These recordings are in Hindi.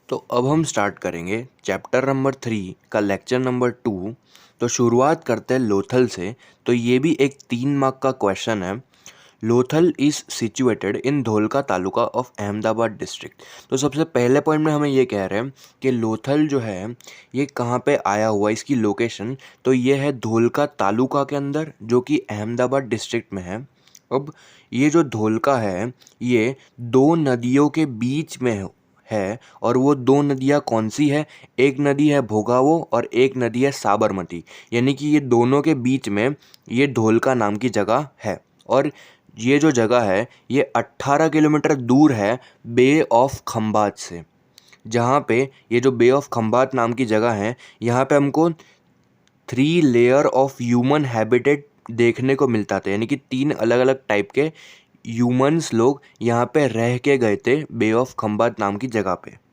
तो अब हम स्टार्ट करेंगे चैप्टर नंबर 3 का लेक्चर नंबर 2। तो शुरुआत करते हैं लोथल से। तो ये भी एक 3 मार्क का क्वेश्चन है। Lothal is situated in Dholka taluka of Ahmedabad district. तो सबसे पहले पॉइंट में हमें ये कह रहे हैं कि लोथल जो है ये कहाँ पे आया हुआ है, इसकी लोकेशन। तो ये है धोलका तालुका के अंदर, जो कि अहमदाबाद डिस्ट्रिक्ट में है। अब ये जो धोलका है ये दो नदियों के बीच में है। और वो दो नदियाँ कौन सी है? एक नदी है भोगावो और एक नदी है साबरमती। यानी कि ये दोनों के बीच में ये धोलका नाम की जगह है। और ये जो जगह है ये 18 किलोमीटर दूर है बे ऑफ खंबात से। जहाँ पे ये जो बे ऑफ खंबात नाम की जगह है, यहाँ पे हमको 3 लेयर ऑफ ह्यूमन हैबिटेट देखने को मिलता था। यानी कि 3 अलग अलग टाइप के ह्यूमंस लोग यहाँ पे रह के गए थे बे ऑफ खंबात नाम की जगह पे।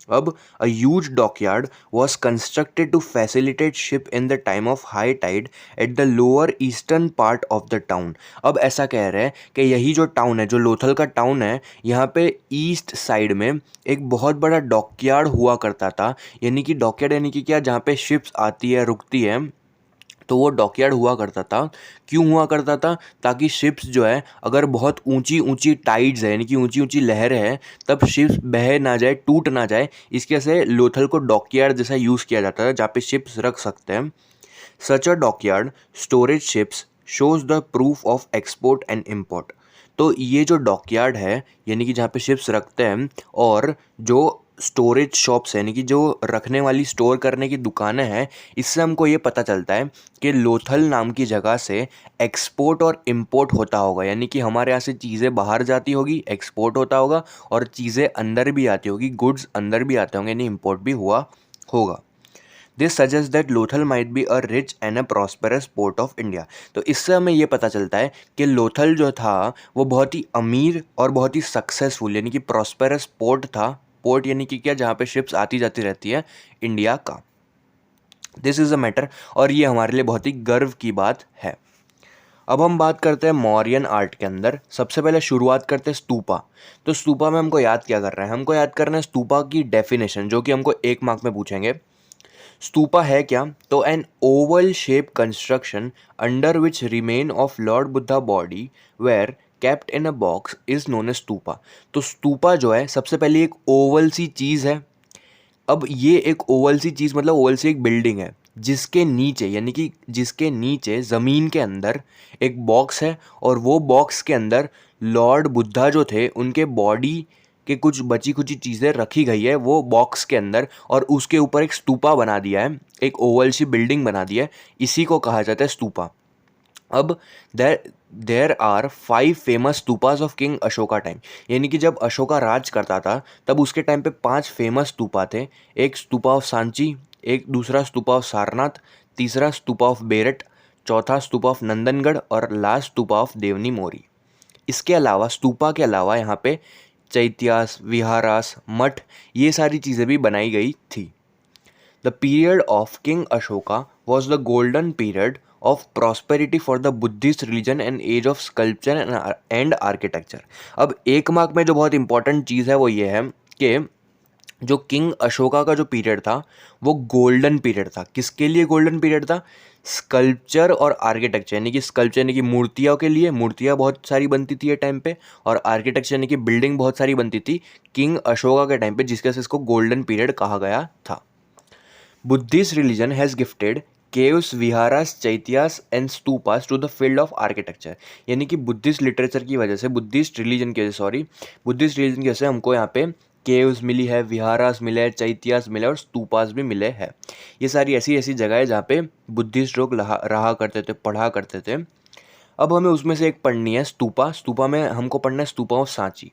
अब a huge dockyard was constructed to facilitate ship in the time of high tide at the lower eastern part of the town। अब ऐसा कह रहे हैं कि यही जो टाउन है, जो लोथल का टाउन है, यहाँ पे ईस्ट साइड में एक बहुत बड़ा डॉकयार्ड हुआ करता था। यानी कि डॉकयार्ड यानी कि क्या, जहाँ पे शिप्स आती है रुकती है, तो वो डॉकयार्ड हुआ करता था। क्यों हुआ करता था? ताकि शिप्स जो है, अगर बहुत ऊंची ऊंची टाइड्स है यानी कि ऊंची ऊंची लहरें हैं, तब शिप्स बह ना जाए, टूट ना जाए, इसके वजह से लोथल को डॉकयार्ड जैसा यूज़ किया जाता है, जहाँ पे शिप्स रख सकते हैं। Such a dockyard storage ships shows the proof of export and import. तो ये जो डॉकयार्ड है यानी कि जहाँ पे शिप्स रखते हैं, और जो स्टोरेज शॉप्स है यानी कि जो रखने वाली, स्टोर करने की दुकानें हैं, इससे हमको ये पता चलता है कि लोथल नाम की जगह से एक्सपोर्ट और इम्पोर्ट होता होगा। यानी कि हमारे यहाँ से चीज़ें बाहर जाती होगी, एक्सपोर्ट होता होगा, और चीज़ें अंदर भी आती होगी, गुड्स अंदर भी आते होंगे, यानी इम्पोर्ट भी हुआ होगा। This suggest that Lothal might be a rich and a prosperous port of India. तो इससे हमें ये पता चलता है कि लोथल जो था वो बहुत ही अमीर और बहुत ही सक्सेसफुल यानी कि प्रॉस्पेरस पोर्ट था। पोर्ट यानी कि क्या, जहाँ पे शिप्स आती जाती रहती है इंडिया का। दिस इज़ अ मैटर, और ये हमारे लिए बहुत ही गर्व की बात है। अब हम बात करते हैं मौर्यन आर्ट के अंदर। सबसे पहले शुरुआत करते हैं स्तूपा। तो स्तूपा में हमको याद क्या कर रहे हैं? हमको याद करना है स्तूपा की डेफिनेशन, जो कि हमको 1 मार्क में पूछेंगे। स्तूपा है क्या? तो an oval shape construction under which remain of lord Buddha body were kept in a box is known as stupa. तो स्तूपा जो है सबसे पहले एक ओवल सी चीज़ है। अब ये एक ओवल सी चीज़ मतलब ओवल सी एक बिल्डिंग है, जिसके नीचे यानी कि जिसके नीचे ज़मीन के अंदर एक बॉक्स है, और वो बॉक्स के अंदर लॉर्ड बुद्धा जो थे उनके बॉडी के कुछ बची खुची चीज़ें रखी गई है वो बॉक्स के अंदर, और उसके ऊपर एक स्तूपा बना दिया है, एक ओवल सी बिल्डिंग बना दी है। इसी को कहा जाता है स्तूपा। अब there there are 5 famous stupas of king Ashoka time. यानी कि जब अशोका राज करता था तब उसके टाइम पे 5 फेमस स्तूपा थे। एक स्तूपा ऑफ सांची, एक दूसरा स्तूपा ऑफ सारनाथ, तीसरा स्तूपा ऑफ बेरट, चौथा स्तूपा ऑफ नंदनगढ़, और लास्ट स्तूपा ऑफ देवनी मोरी। इसके अलावा, स्तूपा के अलावा, यहाँ पे चैत्यास, विहारास, मठ, ये सारी चीज़ें भी बनाई गई थी। The period of King Ashoka was the golden period of prosperity for the Buddhist religion and age of sculpture and architecture। अब 1 मार्क में जो बहुत इंपॉर्टेंट चीज़ है वो ये है कि जो किंग अशोका का जो पीरियड था वो गोल्डन पीरियड था। किसके लिए गोल्डन पीरियड था? स्कल्पचर और आर्किटेक्चर, यानी कि स्कल्पचर यानी कि मूर्तियों के लिए, मूर्तियाँ बहुत सारी बनती थी ये टाइम पे, और आर्किटेक्चर यानी कि बिल्डिंग बहुत सारी बनती थी किंग अशोका के टाइम पे, जिसके वजह से इसको गोल्डन पीरियड कहा गया था। Buddhist religion has gifted caves, viharas, chaityas and stupas to the field of architecture. यानी कि बुद्धिस्ट लिटरेचर की वजह से, बुद्धिस्ट रिलीजन की वजह से हमको यहाँ पे केव्स मिली है, विहारास मिले हैं, चैत्यास मिले और स्तूपास भी मिले हैं। ये सारी ऐसी ऐसी जगह है जहाँ पे बुद्धिस्ट लोग रहा करते थे, पढ़ा करते थे। अब हमें उसमें से एक पढ़नी है स्तूपा। स्तूपा में हमको पढ़ना है स्तूपा ऑफ सांची।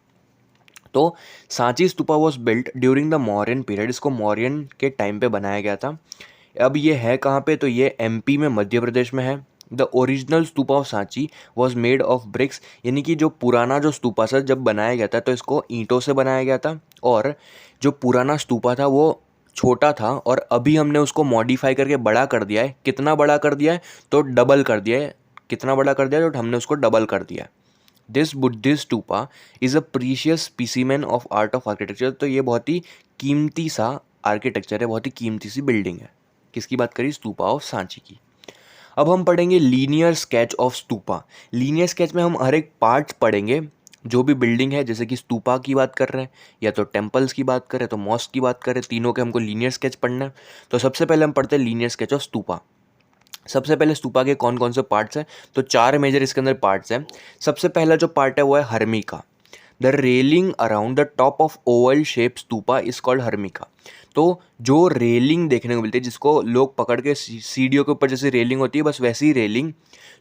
तो Sanchi stupa was built during the Mauryan period. इसको मौर्यन के टाइम पे बनाया गया था। अब ये है कहाँ पे? तो ये एमपी में, मध्य प्रदेश में है। The original stupa of Sanchi was made of BRICS. यानी कि जो पुराना जो स्तूपा था जब बनाया गया था तो इसको ईंटों से बनाया गया था, और जो पुराना स्तूपा था वो छोटा था, और अभी हमने उसको मॉडिफाई करके बड़ा कर दिया है। कितना बड़ा कर दिया है? तो डबल कर दिया है। कितना बड़ा कर दिया है? तो हमने उसको डबल कर दिया है। This Buddhist stupa is a precious specimen of art of architecture. तो ये बहुत ही कीमती सा आर्किटेक्चर है, बहुत ही कीमती सी बिल्डिंग है। किसकी बात करी? स्तूपा ऑफ सांची की। अब हम पढ़ेंगे linear sketch of stupa. Linear sketch में हम हर एक पार्ट पढ़ेंगे, जो भी बिल्डिंग है, जैसे कि स्तूपा की बात कर रहे हैं या तो टेम्पल्स की बात करें तो मॉस्क की बात करें, तीनों के हमको लीनियर स्केच पढ़ना है। तो सबसे पहले हम पढ़ते हैं लीनियर स्केच ऑफ स्तूपा। सबसे पहले स्तूपा के कौन कौन से पार्ट्स हैं? तो 4 मेजर इसके अंदर पार्ट्स हैं। सबसे पहला जो पार्ट है वो है harmika. The railing around the top of Oval shape stupa is called harmika. तो जो रेलिंग देखने को मिलती है, जिसको लोग पकड़ के सीढ़ियों के ऊपर जैसे रेलिंग होती है, बस वैसी ही रेलिंग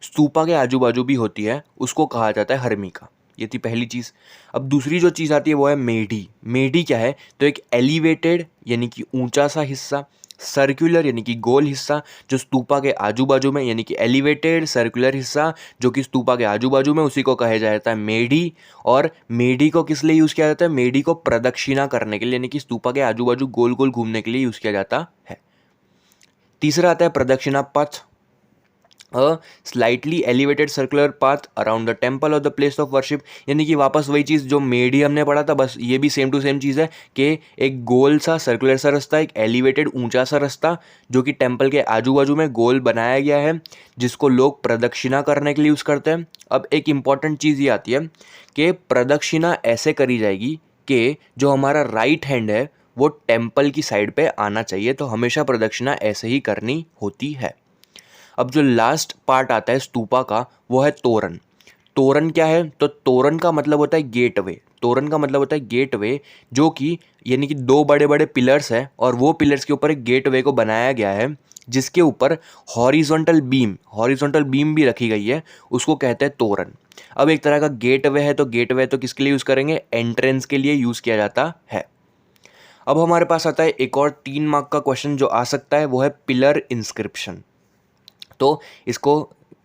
स्तूपा के आजू बाजू भी होती है, उसको कहा जाता है हर्मिका। ये थी पहली चीज़। अब दूसरी जो चीज़ आती है वो है मेढी। मेढी क्या है? तो एक एलिवेटेड यानी कि ऊंचा सा हिस्सा, सर्कुलर यानी कि गोल हिस्सा जो स्तूपा के आजू बाजू में, यानी कि एलिवेटेड सर्कुलर हिस्सा जो कि स्तूपा के आजू बाजू में, उसी को कहा जाता है मेढी। और मेढी को किस लिए यूज़ किया जाता है? मेढी को प्रदक्षिणा करने के लिए, यानी कि स्तूपा के आजू बाजू गोल गोल घूमने के लिए यूज़ किया जाता है। तीसरा आता है प्रदक्षिणा पथ। A slightly elevated circular path around the temple और द प्लेस ऑफ वर्शिप। यानी कि वापस वही चीज़ जो मेढी हमने पढ़ा था, बस ये भी सेम टू सेम चीज़ है कि एक गोल सा सर्कुलर सा रास्ता, एक एलिवेटेड ऊंचा सा रास्ता जो कि टेम्पल के आजू बाजू में गोल बनाया गया है, जिसको लोग प्रदक्षिणा करने के लिए यूज़ करते हैं। अब एक इम्पॉर्टेंट चीज़ ये आती है कि प्रदक्षिणा ऐसे करी जाएगी कि जो हमारा राइट हैंड है वो टेम्पल की साइड पे आना चाहिए। तो हमेशा प्रदक्षिणा ऐसे ही करनी होती है। अब जो लास्ट पार्ट आता है स्तूपा का वो है तोरण। तोरण क्या है? तो तोरण का मतलब होता है गेटवे। तोरण का मतलब होता है गेटवे, जो कि यानी कि 2 बड़े बड़े पिलर्स हैं और वो पिलर्स के ऊपर एक गेटवे को बनाया गया है, जिसके ऊपर हॉरिजॉन्टल बीम भी रखी गई है, उसको कहते हैं तोरण। अब एक तरह का गेटवे है, तो गेटवे तो किसके लिए यूज़ करेंगे? एंट्रेंस के लिए यूज़ किया जाता है। अब हमारे पास आता है एक और 3 मार्क का क्वेश्चन जो आ सकता है, वो है पिलर इंस्क्रिप्शन। तो इसको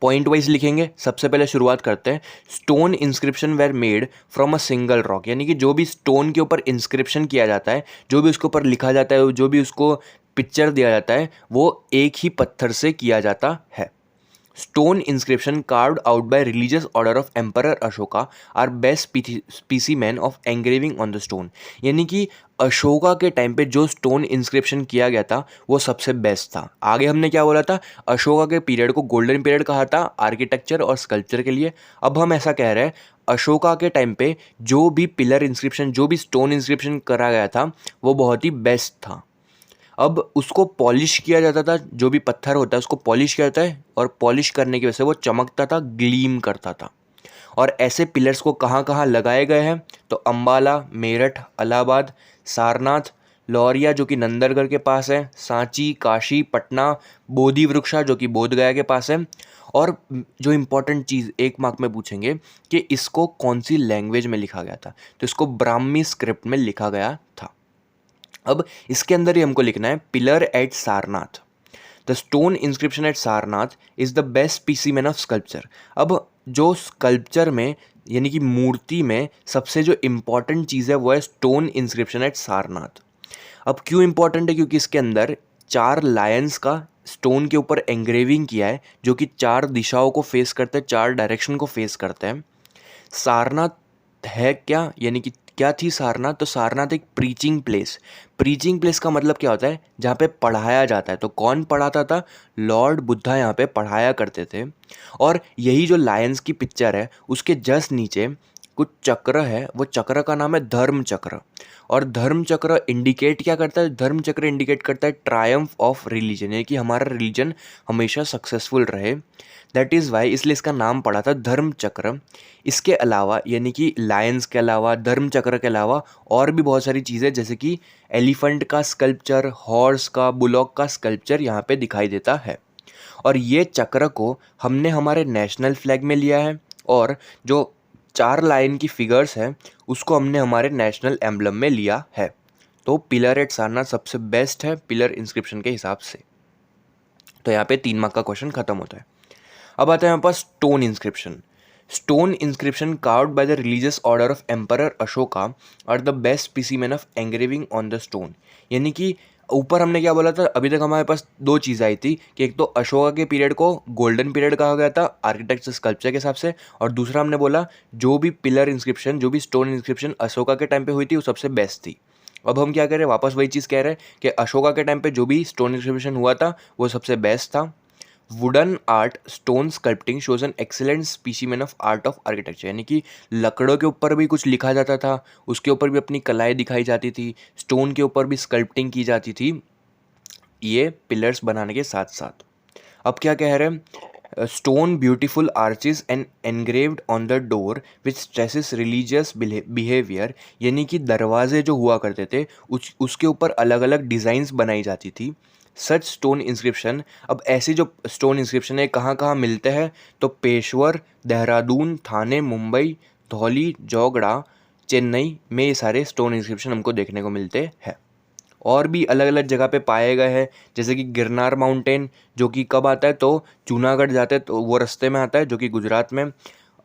पॉइंट वाइज लिखेंगे। सबसे पहले शुरुआत करते हैं। Stone inscription were made from a single rock. यानी कि जो भी स्टोन के ऊपर इंस्क्रिप्शन किया जाता है, जो भी उसके ऊपर लिखा जाता है, जो भी उसको पिक्चर दिया जाता है, वो एक ही पत्थर से किया जाता है। Stone inscription carved out by religious order of emperor Ashoka are best specimen of engraving on the stone. यानी कि अशोका के टाइम पे जो स्टोन इंस्क्रिप्शन किया गया था वो सबसे बेस्ट था। आगे हमने क्या बोला था? अशोका के पीरियड को गोल्डन पीरियड कहा था आर्किटेक्चर और स्कल्पचर के लिए। अब हम ऐसा कह रहे हैं, अशोका के टाइम पे जो भी पिलर इंस्क्रिप्शन, जो भी स्टोन इंस्क्रिप्शन करा गया था, वो बहुत ही बेस्ट था। अब उसको पॉलिश किया जाता था, जो भी पत्थर होता है उसको पॉलिश किया जाता है, और पॉलिश करने की वजह से वो चमकता था, ग्लीम करता था। और ऐसे पिलर्स को कहाँ कहाँ लगाए गए हैं? तो अंबाला, मेरठ, इलाहाबाद, सारनाथ, लौरिया जो कि नंदरगढ़ के पास है, सांची, काशी, पटना, बोधि वृक्षा जो कि बोधगया के पास है। और जो इम्पोर्टेंट चीज़ 1 मार्क में पूछेंगे कि इसको कौन सी लैंग्वेज में लिखा गया था, तो इसको ब्राह्मी स्क्रिप्ट में लिखा गया था। अब इसके अंदर ही हमको लिखना है pillar at Sarnath. The stone inscription at Sarnath is the best specimen of sculpture. अब जो स्कल्पचर में यानी कि मूर्ति में सबसे जो इम्पॉर्टेंट चीज़ है वो है स्टोन इंस्क्रिप्शन एट सारनाथ। अब क्यों इम्पॉर्टेंट है? क्योंकि इसके अंदर 4 लायंस का स्टोन के ऊपर एंग्रेविंग किया है, जो कि 4 दिशाओं को फेस करते हैं, 4 डायरेक्शन को फेस करते हैं। सारनाथ है क्या, यानी कि क्या थी सारनाथ? तो सारनाथ एक प्रीचिंग प्लेस। प्रीचिंग प्लेस का मतलब क्या होता है? जहाँ पे पढ़ाया जाता है। तो कौन पढ़ाता था? लॉर्ड बुद्धा यहाँ पे पढ़ाया करते थे। और यही जो लायंस की पिक्चर है उसके जस्ट नीचे कुछ चक्र है, वो चक्र का नाम है धर्म चक्र। और धर्म चक्र इंडिकेट क्या करता है? धर्म चक्र इंडिकेट करता है ट्रायम्फ ऑफ रिलीजन, यानी कि हमारा रिलीजन हमेशा सक्सेसफुल रहे। दैट इज़ वाई, इसलिए इसका नाम पड़ा था धर्म चक्र। इसके अलावा यानी कि लायंस के अलावा, धर्म चक्र के अलावा और भी बहुत सारी चीज़ें, जैसे कि एलिफेंट का स्कल्पचर, हॉर्स का, बुलॉक का स्कल्पचर यहाँ पे दिखाई देता है। और ये चक्र को हमने हमारे नेशनल फ्लैग में लिया है, और जो 4 लाइन की फिगर्स हैं उसको हमने हमारे नेशनल एम्बलम में लिया है। तो पिलर एट सारनाथ सबसे बेस्ट है पिलर इंस्क्रिप्शन के हिसाब से। तो यहाँ पे 3 मार्क का क्वेश्चन खत्म होता है। अब आता है हमारे पास stone inscription. Stone inscription carved by the religious order of emperor Ashoka are the best specimen of engraving on the stone. यानी कि ऊपर हमने क्या बोला था, अभी तक हमारे पास दो चीज़ आई थी कि एक तो अशोका के पीरियड को गोल्डन पीरियड कहा गया था आर्किटेक्चर स्कल्पचर के हिसाब से, और दूसरा हमने बोला जो भी पिलर इंस्क्रिप्शन, जो भी स्टोन इंस्क्रिप्शन अशोका के टाइम पे हुई थी वो सबसे बेस्ट थी। अब हम क्या कह रहे हैं, वापस वही चीज़ कह रहे हैं कि अशोका के टाइम पे जो भी स्टोन इंस्क्रिप्शन हुआ था वो सबसे बेस्ट था। Wooden art stone sculpting shows an excellent specimen of art of architecture. यानी कि लकड़ों के ऊपर भी कुछ लिखा जाता था, उसके ऊपर भी अपनी कलाएं दिखाई जाती थी, स्टोन के ऊपर भी स्कल्पटिंग की जाती थी ये पिलर्स बनाने के साथ साथ। अब क्या कह रहे हैं, stone beautiful arches and engraved on the door which stresses religious behaviour. यानी कि दरवाजे जो हुआ करते थे उसके ऊपर अलग अलग डिज़ाइंस बनाई जाती थी। सच स्टोन इंस्क्रिप्शन, अब ऐसी जो स्टोन इंस्क्रिप्शन है कहाँ कहाँ मिलते हैं, तो पेशवर, देहरादून, थाने, मुंबई, धौली, जोगड़ा, चेन्नई में ये सारे स्टोन इंस्क्रिप्शन हमको देखने को मिलते हैं। और भी अलग अलग जगह पे पाए गए हैं, जैसे कि गिरनार माउंटेन जो कि कब आता है, तो जूनागढ़ जाते हैं तो वो रास्ते में आता है जो कि गुजरात में।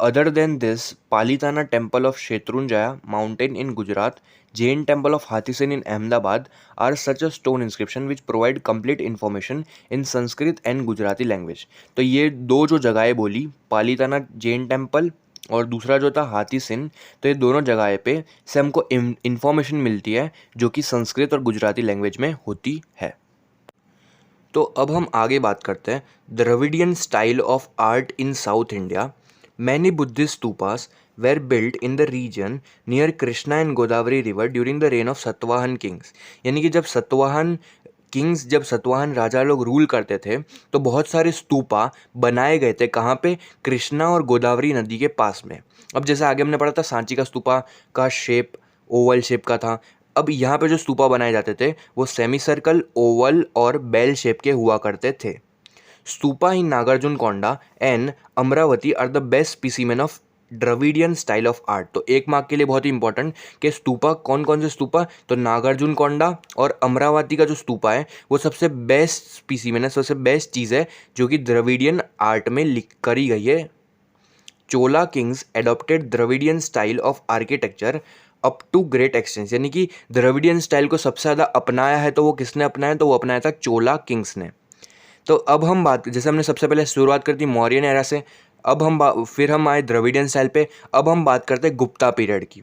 Other than this Palitana temple of Shatrunjaya mountain in Gujarat, Jain temple of Hutheesing in Ahmedabad are such a stone inscription which provide complete information in Sanskrit and Gujarati language. तो ये दो जो जगहें बोली, पालीताना जैन टेम्पल और दूसरा जो था हाथीसिन, तो ये दोनों जगह पे से हमको इन्फॉर्मेशन मिलती है जो कि संस्कृत और गुजराती लैंग्वेज में होती है। तो अब हम आगे बात करते हैं Dravidian style of art in South India. Many Buddhist stupas were built in the region near Krishna and Godavari river during the reign of Satavahana kings. यानी कि जब सतवाहन राजा लोग रूल करते थे तो बहुत सारे स्तूपा बनाए गए थे, कहाँ पे, कृष्णा और गोदावरी नदी के पास में। अब जैसे आगे हमने पढ़ा था सांची का स्तूपा का शेप ओवल शेप का था, अब यहाँ पे जो स्तूपा बनाए जाते थे वो सेमी सर्कल, ओवल और बेल शेप के हुआ करते थे। Stupa in Nagarjunakonda and Amaravati are the best specimen of Dravidian style of art. तो एक मार्क के लिए बहुत ही इंपॉर्टेंट कि स्तूपा कौन कौन से स्तूपा, तो नागार्जुनकोंडा और अमरावती का जो स्तूपा है वो सबसे बेस्ट स्पेसिमेन है, सबसे बेस्ट चीज़ है जो कि द्रविडियन आर्ट में लिख करी गई है। Chola kings adopted Dravidian style of architecture up to great extent. यानी कि द्रविडियन स्टाइल को सबसे ज़्यादा अपनाया है तो वो किसने अपनाया, तो वो अपनाया था चोला किंग्स ने। तो अब हम बात, जैसे हमने सबसे पहले शुरुआत कर दी मौर्यन एरा से, अब फिर हम आए द्रविडियन स्टाइल पे। अब हम बात करते हैं गुप्ता पीरियड की।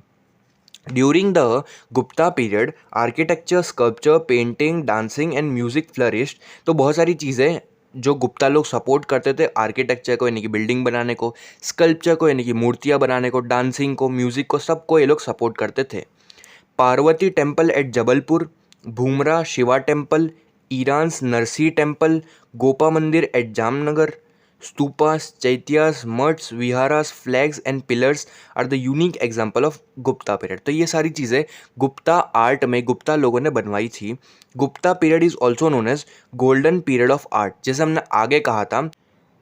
During the Gupta period architecture, sculpture, painting, dancing and music flourished. तो बहुत सारी चीज़ें जो गुप्ता लोग सपोर्ट करते थे, आर्किटेक्चर को यानी कि बिल्डिंग बनाने को, स्कल्पचर को यानी कि मूर्तियाँ बनाने को, डांसिंग को, म्यूजिक को, सबको ये लोग सपोर्ट करते थे। Parvati temple at Jabalpur, Bhumara Shiva temple, Eran's Narsi temple, Gopa mandir at Jamnagar, stupas, chaityas, maths, viharas, flags and pillars are the unique example of Gupta period. तो ये सारी चीज़ें गुप्ता आर्ट में गुप्ता लोगों ने बनवाई थी। Gupta period is also known as golden period of art. जैसे हमने आगे कहा था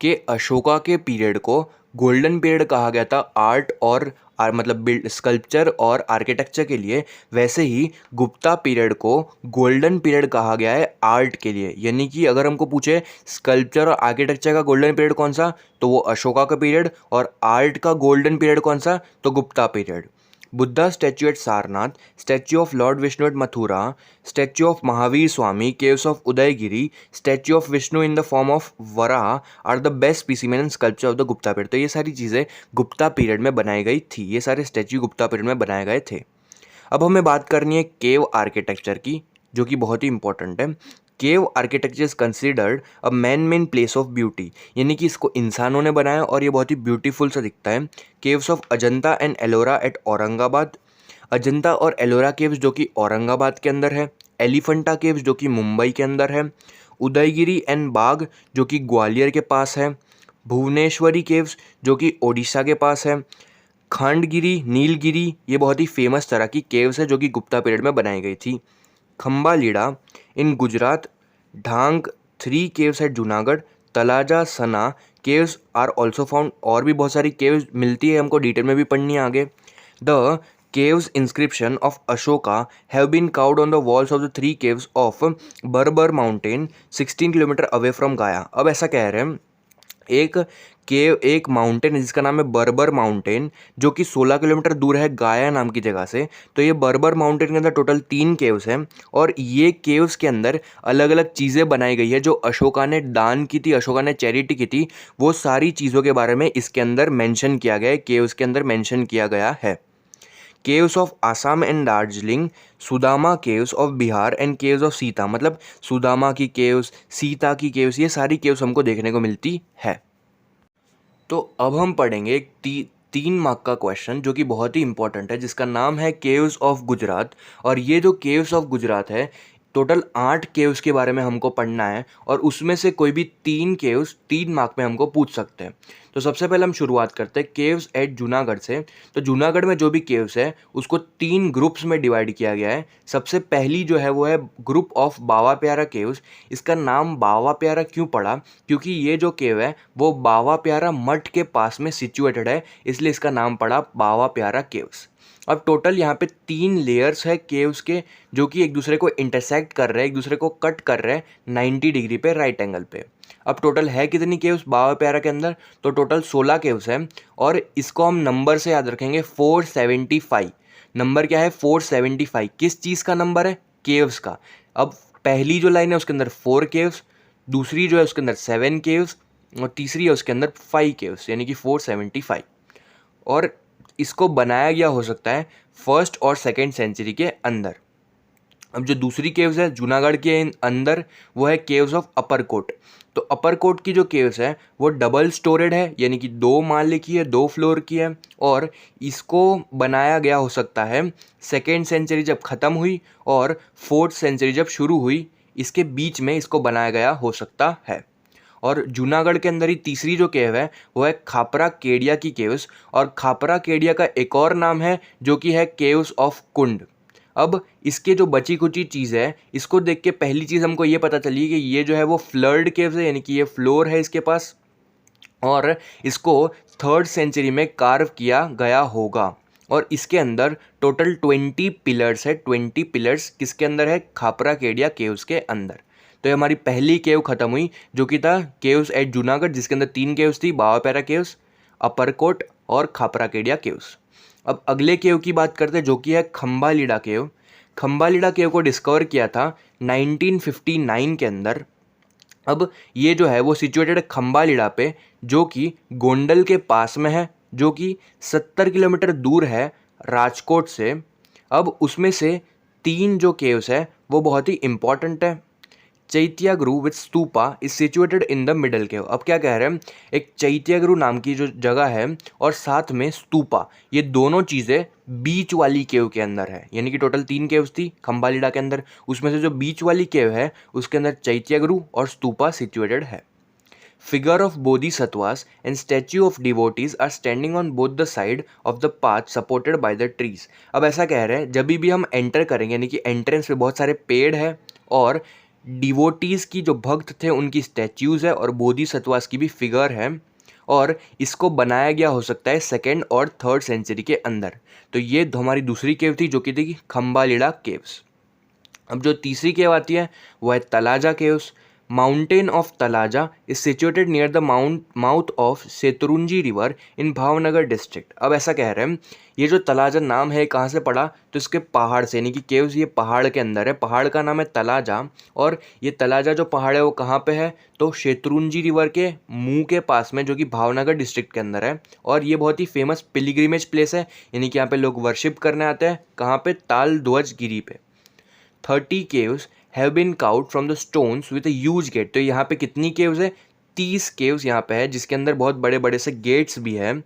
कि अशोका के पीरियड को गोल्डन पीरियड कहा गया था आर्ट और मतलब स्कल्पचर और आर्किटेक्चर के लिए, वैसे ही गुप्ता पीरियड को गोल्डन पीरियड कहा गया है आर्ट के लिए। यानी कि अगर हमको पूछे स्कल्पचर और आर्किटेक्चर का गोल्डन पीरियड कौन सा, तो वो अशोका का पीरियड, और आर्ट का गोल्डन पीरियड कौन सा, तो Gupta period. Buddha statue at Sarnath, statue of lord Vishnu at Mathura, statue of Mahavir Swami, caves of Udayagiri, statue of Vishnu in the form of Varaha are the best specimen and sculpture of the Gupta period. तो ये सारी चीज़ें गुप्ता पीरियड में बनाई गई थी, ये सारे स्टैच्यू गुप्ता पीरियड में बनाए गए थे। अब हमें बात करनी है केव आर्किटेक्चर की, जो कि बहुत ही इंपॉर्टेंट है। Cave architecture is considered a main place of beauty. यानी कि इसको इंसानों ने बनाया और ये बहुत ही ब्यूटीफुल सा दिखता है। Caves of Ajanta and Ellora at Aurangabad, Ajanta और एलोरा केव्स जो कि औरंगाबाद के अंदर है, एलिफेंटा केव्स जो कि मुंबई के अंदर है, उदयगिरी एंड बाग जो कि ग्वालियर के पास है, भुवनेश्वरी केव्स जो कि ओडिशा के पास है, खंडगिरी, नीलगिरी, ये बहुत ही फेमस तरह की केव्स है जो कि गुप्ता पीरियड में बनाई गई थी। Khambhalida in Gujarat, Dhank 3 caves at Junagadh, Talaja Sana caves are also found. और भी बहुत सारी केव्स मिलती है, हमको डिटेल में भी पढ़नी है आगे। The caves inscription of Ashoka have been carved on the walls of the 3 caves of Barbar mountain 16 kilometre away from गया। अब ऐसा कह रहे हैं, एक केव एक माउंटेन है जिसका नाम है बर्बर माउंटेन, जो कि 16 किलोमीटर दूर है गाया नाम की जगह से। तो ये बर्बर माउंटेन के अंदर टोटल 3 केव्स हैं और ये केव्स के अंदर अलग अलग चीज़ें बनाई गई है जो अशोका ने दान की थी, अशोका ने चैरिटी की थी। वो सारी चीज़ों के बारे में इसके अंदर मेंशन किया गया है, केव्स के अंदर मेंशन किया गया है। Caves of Assam and Darjeeling, Sudama caves of Bihar and caves of Sita, मतलब सुदामा की केव्स, सीता की केव्स, ये सारी केव्स हमको देखने को मिलती है। तो अब हम पढ़ेंगे एक 3 मार्क का क्वेश्चन जो कि बहुत ही इंपॉर्टेंट है, जिसका नाम है केव्स ऑफ गुजरात। और ये जो केव्स ऑफ गुजरात है, टोटल 8 केव्स के बारे में हमको पढ़ना है और उसमें से कोई भी 3 केव्स 3 मार्क में हमको पूछ सकते हैं। तो सबसे पहले हम शुरुआत करते हैं केव्स एट जूनागढ़ से। तो जूनागढ़ में जो भी केव्स है उसको 3 ग्रुप्स में डिवाइड किया गया है। सबसे पहली जो है वो है ग्रुप ऑफ बावा प्यारा केव्स। इसका नाम बावा प्यारा क्यों पड़ा? क्योंकि ये जो केव है वो बावा प्यारा मठ के पास में सिचुएटेड है, इसलिए इसका नाम पड़ा बावा प्यारा केव्स। अब टोटल यहाँ पे 3 लेयर्स है केव्स के, जो कि एक दूसरे को इंटरसेक्ट कर रहे हैं, एक दूसरे को कट कर रहे हैं 90 डिग्री पे, राइट एंगल पे। अब टोटल है कितनी केव्स बावा प्यारा के अंदर? तो टोटल 16 केव्स हैं और इसको हम नंबर से याद रखेंगे 475। नंबर क्या है? 475। किस चीज़ का नंबर है? केव्स का। अब पहली जो लाइन है उसके अंदर 4 केव्स, दूसरी जो है उसके अंदर 7 केव्स और तीसरी है उसके अंदर 5 केव्स, यानी कि 475। और इसको बनाया गया हो सकता है 1st और 2nd सेंचुरी के अंदर। अब जो दूसरी केव्स है जूनागढ़ के अंदर वो है केव्स ऑफ अपर कोट। तो अपर कोट की जो केव्स है वो डबल स्टोरेड है, यानी कि 2 माले की है, 2 फ्लोर की है। और इसको बनाया गया हो सकता है 2nd सेंचुरी जब ख़त्म हुई और 4th सेंचुरी जब शुरू हुई, इसके बीच में इसको बनाया गया हो सकता है। और जूनागढ़ के अंदर ही तीसरी जो केव है वो है खापरा केडिया की केव्स। और खापरा केडिया का एक और नाम है जो कि है केव्स ऑफ कुंड। अब इसके जो बची कुची चीज़ है इसको देख के पहली चीज़ हमको ये पता चली कि ये जो है वो फ्लर्ड केव्स है, यानी कि ये फ्लोर है इसके पास और इसको 3rd सेंचुरी में कार्व किया गया होगा। और इसके अंदर टोटल 20 पिलर्स है। 20 पिलर्स किसके अंदर है? खापरा केडिया केव्स के अंदर। तो ये हमारी पहली केव खत्म हुई जो कि था केव्स एट जूनागढ़, जिसके अंदर 3 केव्स थी, बावा प्यारा केव्स, अपरकोट और खापरा केडिया केव्स। अब अगले केव की बात करते हैं जो कि है खम्बालीड़ा केव। खम्बालीड़ा केव को डिस्कवर किया था 1959 के अंदर। अब ये जो है वो सिचुएटेड है खम्बालीड़ा पे, जो कि गोंडल के पास में है, जो कि 70 किलोमीटर दूर है राजकोट से। अब उसमें से 3 जो केव्स है वो बहुत ही इंपॉर्टेंट है। Chaityagriha with stupa is situated in the middle cave. अब क्या कह रहे हैं, एक चैत्यागुरु नाम की जो जगह है और साथ में स्तूपा, ये दोनों चीज़ें बीच वाली केव के अंदर है। यानी कि टोटल 3 केव्स थी खम्बालीड़ा के अंदर, उसमें से जो बीच वाली केव है उसके अंदर चैत्यागुरु और स्तूपा सिचुएटेड है। Figure of bodhisattvas and statue of devotees are standing on both the side of the path supported by the trees. अब ऐसा कह रहे हैं जब भी हम एंटर करेंगे, यानी कि एंट्रेंस पे बहुत सारे पेड़ है और डिवोटीज़ की जो भक्त थे उनकी स्टैच्यूज़ है और बोधिसत्वास की भी फिगर है। और इसको बनाया गया हो सकता है 2nd और 3rd सेंचुरी के अंदर। तो ये हमारी दूसरी केव थी जो कि थी खम्बालीड़ा केव्स। अब जो तीसरी केव आती है वो है Talaja caves. Mountain of Talaja is situated near the mouth of Shetrunji river in Bhavnagar district. अब ऐसा कह रहे हैं ये जो तलाजा नाम है कहाँ से पड़ा? तो इसके पहाड़ से, यानी कि केव्स ये पहाड़ के अंदर है, पहाड़ का नाम है तलाजा। और ये तलाजा जो पहाड़ है वो कहाँ पे है? तो शेत्रुंजी रिवर के मुंह के पास में, जो कि भावनगर डिस्ट्रिक्ट के अंदर है। और ये बहुत ही फेमस पिलग्रिमेज प्लेस है, यानी कि यहाँ पे लोग वर्शिप करने आते हैं। कहाँ पे? ताल ध्वज गिरी पे। 30 caves have been carved from the stones with a huge gate। तो यहाँ पे कितनी केव्स है? 30 केव्स यहाँ पे है, जिसके अंदर बहुत बड़े बड़े से गेट्स भी है।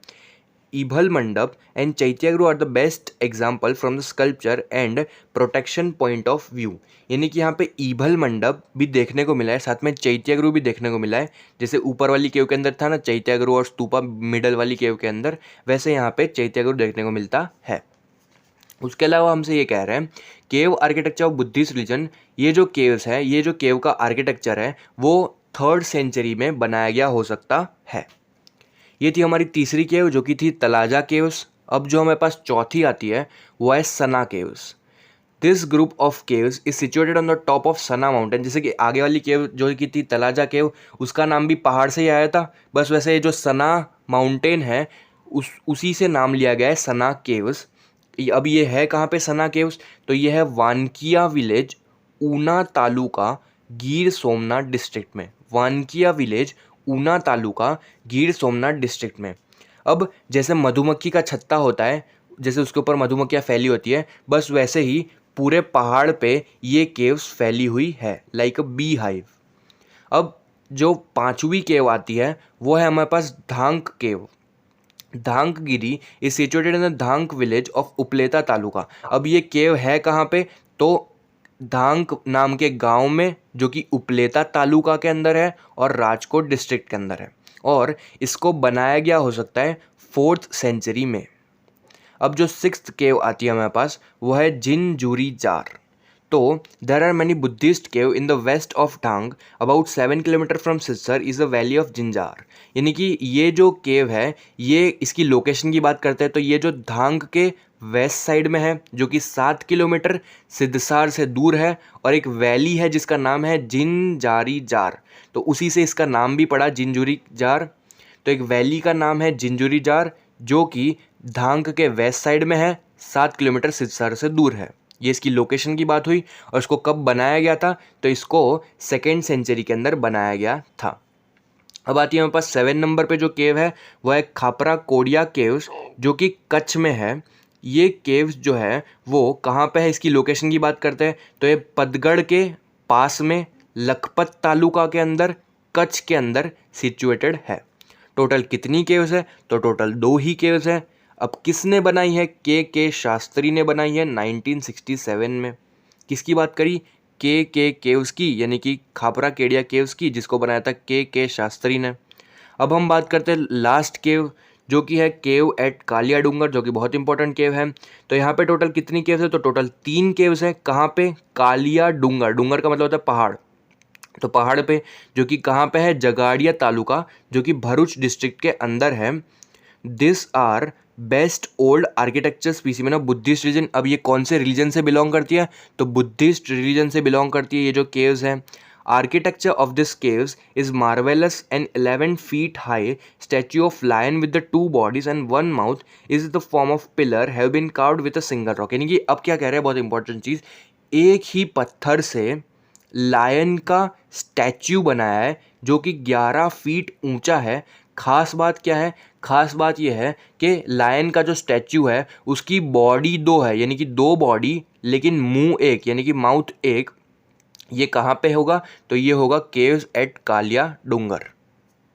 Ebhal mandap and chaityagriha are the best example from the sculpture and protection point of view. यानी कि यहाँ पे ईभल मंडप भी देखने को मिला है, साथ में चैत्यागुरु भी देखने को मिला है। जैसे ऊपर वाली केव के अंदर था ना चैत्यागुरु और स्तूपा मिडल वाली केव के अंदर, वैसे यहाँ पे चैत्यागुरु देखने को मिलता है। उसके अलावा हमसे ये कह रहे हैं केव आर्किटेक्चर ऑफ बुद्धिस्ट रिलीजन। ये जो केव्स है, ये जो केव का आर्किटेक्चर है वो 3rd सेंचुरी में बनाया गया हो सकता है। ये थी हमारी तीसरी केव जो कि थी तलाजा केव्स। अब जो हमारे पास चौथी आती है वो है Sana caves. This group of caves is situated on the top of Sana mountain. जैसे कि आगे वाली केव जो कि थी तलाजा केव, उसका नाम भी पहाड़ से ही आया था, बस वैसे ये जो सना माउंटेन है उसी से नाम लिया गया है सना केव्स। अब ये है कहाँ पे सना केव्स? तो ये है वानकिया विलेज, ऊना तालुका, गिर सोमनाथ डिस्ट्रिक्ट में। वानकिया विलेज, ऊना तालुका, गिर सोमनाथ डिस्ट्रिक्ट में। अब जैसे मधुमक्खी का छत्ता होता है, जैसे उसके ऊपर मधुमक्खियाँ फैली होती है, बस वैसे ही पूरे पहाड़ पे ये केव्स फैली हुई है, लाइक अ बी हाइव। अब जो पांचवी केव आती है वो है हमारे पास धांक केव। धांकगिरी इज सिचुएटेड इन द धांक विलेज ऑफ उपलेता तालुका। अब ये केव है कहाँ पे? तो धांक नाम के गांव में, जो कि उपलेता तालुका के अंदर है और राजकोट डिस्ट्रिक्ट के अंदर है, और इसको बनाया गया हो सकता है 4th सेंचुरी में। अब जो 6th केव आती है हमारे पास वो है जिनजूरी जार। तो there are many Buddhist cave in the west of Dhang, about 7 kilometre from Sisar is the valley of Jhinjhar. यानी कि ये जो केव है, ये इसकी लोकेशन की बात करते हैं तो ये जो धांग के वेस्ट साइड में है, जो कि 7 किलोमीटर सिद्धसार से दूर है, और एक वैली है जिसका नाम है जिनजारी जार, तो उसी से इसका नाम भी पड़ा जिंजूरी जार। तो एक वैली का नाम है जिंजूरी जार जो कि धांग के वेस्ट साइड में है, 7 किलोमीटर सिद्धसार से दूर है। ये इसकी लोकेशन की बात हुई। और इसको कब बनाया गया था? तो इसको 2nd सेंचुरी के अंदर बनाया गया था। अब आती है हमारे पास 7 नंबर पे जो केव है वो है खापरा कोडिया केव्स, जो कि कच्छ में है। ये केव्स जो है वो कहाँ पे है, इसकी लोकेशन की बात करते हैं तो ये पतगढ़ के पास में, लखपत तालुका के अंदर, कच्छ के अंदर सिचुएटेड है। टोटल कितनी केव्स है? तो टोटल 2 ही केव्स है। अब किसने बनाई है? के शास्त्री ने बनाई है 1967 में। किसकी बात करी? के केव्स की, यानी कि खापरा केडिया केव्स की, जिसको बनाया था के शास्त्री ने। अब हम बात करते हैं लास्ट केव, जो कि है केव एट कालिया डूंगर, जो कि बहुत इंपॉर्टेंट केव है। तो यहाँ पे टोटल कितनी केव्स है? तो टोटल 3 केव्स है। कहाँ पे? कालिया डूंगर। डूंगर का मतलब होता है पहाड़। तो पहाड़ पे, जो कि कहाँ पे है? जगाड़िया तालुका, जो कि भरूच डिस्ट्रिक्ट के अंदर है। This are best old architecture specimen of Buddhist religion. अब ये कौन से रिलीजन से बिलोंग करती है? तो बुद्धिस्ट रिलीजन से बिलोंग करती है ये जो केव्स हैं। Architecture of this caves is marvellous. An 11 feet high statue of lion with the 2 bodies and 1 mouth is the form of pillar have been carved with a single rock. यानी कि अब क्या कह रहे हैं, बहुत इंपॉर्टेंट चीज़, एक ही पत्थर से लायन का स्टैच्यू बनाया है जो कि 11 फीट ऊंचा है। खास बात क्या है? खास बात यह है कि लायन का जो स्टैच्यू है उसकी बॉडी 2 है, यानी कि 2 बॉडी लेकिन मुंह एक, यानी कि माउथ एक। ये कहाँ पे होगा? तो ये होगा केव्स एट कालिया डूंगर।